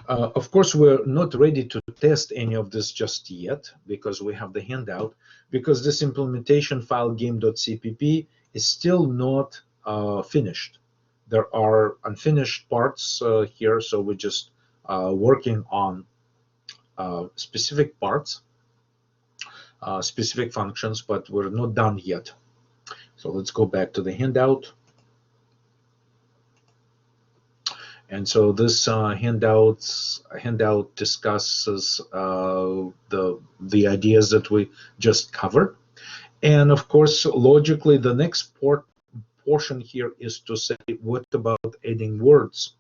Of course, we're not ready to test any of this just yet because we have the handout, because this implementation file game.cpp is still not finished. There are unfinished parts here, so we're just working on specific parts, specific functions, but we're not done yet. So let's go back to the handout. And so this handout discusses the ideas that we just covered. And of course, logically, the next portion here is to say, what about adding words?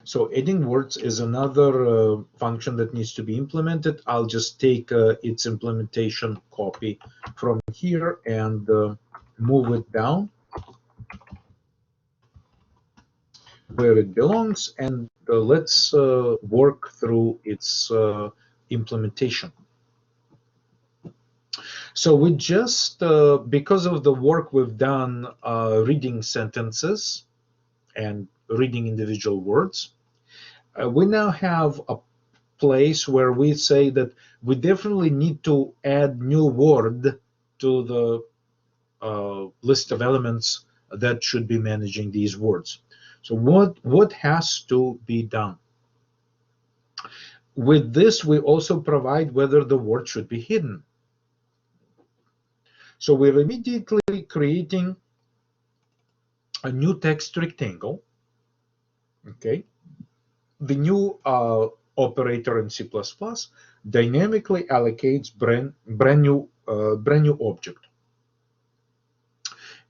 So adding words is another function that needs to be implemented. I'll just take its implementation copy from here and move it down where it belongs, and let's work through its implementation. So we just, because of the work we've done reading sentences and reading individual words, we now have a place where we say that we definitely need to add new word to the list of elements that should be managing these words. So what has to be done? With this, we also provide whether the word should be hidden. So we're immediately creating a new text rectangle. Okay, the new operator in C++ dynamically allocates brand new object.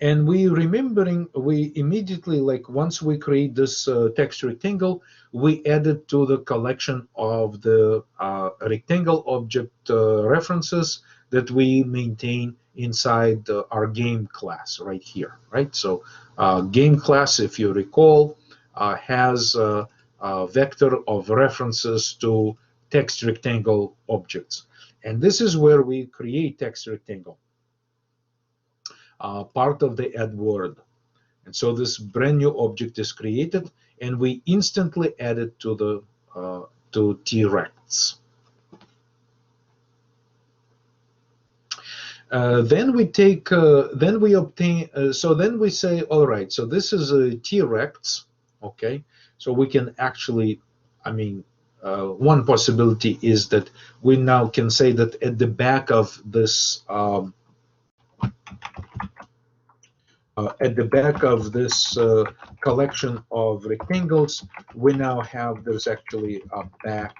And we immediately, like once we create this text rectangle, we add it to the collection of the rectangle object references that we maintain inside our game class right here, right? So game class, if you recall, has a vector of references to text rectangle objects. And this is where we create text rectangle. Part of the add word. And so this brand new object is created, and we instantly add it to the to T-rects. Then we take, then we obtain, so then we say, all right, so this is a T-rects, okay? So we can actually, I mean, one possibility is that we now can say that at the back of this collection of rectangles, we now have, there's actually a back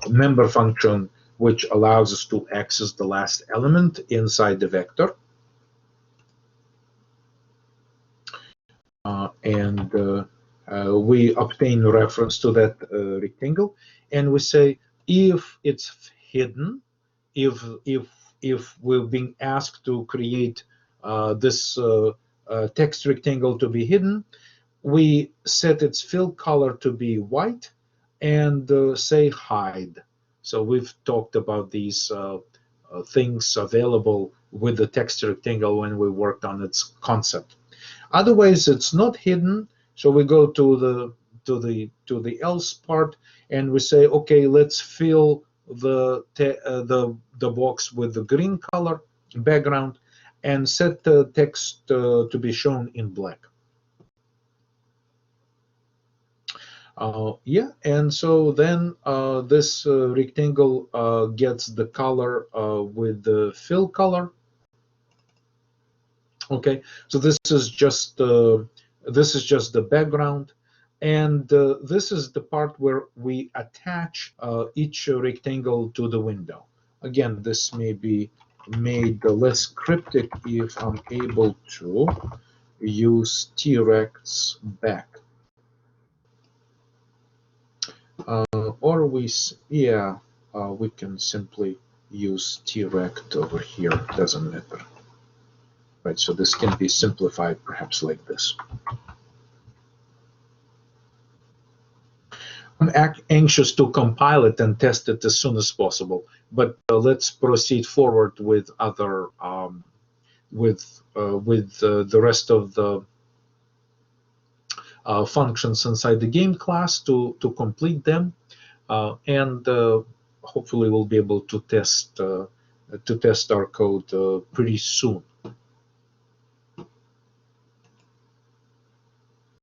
member function which allows us to access the last element inside the vector. We obtain reference to that rectangle, and we say if it's hidden, if we're being asked to create this text rectangle to be hidden, we set its fill color to be white and say hide. So we've talked about these things available with the text rectangle when we worked on its concept. Otherwise, it's not hidden. So we go to the else part, and we say, okay, let's fill the box with the green color background and set the text to be shown in black. Yeah, and so then this rectangle gets the color with the fill color. Okay, so this is just the background, and this is the part where we attach each rectangle to the window. Again, this may be made less cryptic if I'm able to use T-rects back. Or we can simply use T-rect over here, doesn't matter. Right, so this can be simplified perhaps like this. I'm anxious to compile it and test it as soon as possible, but let's proceed forward with other the rest of the functions inside the game class to complete them, and hopefully we'll be able to test our code pretty soon.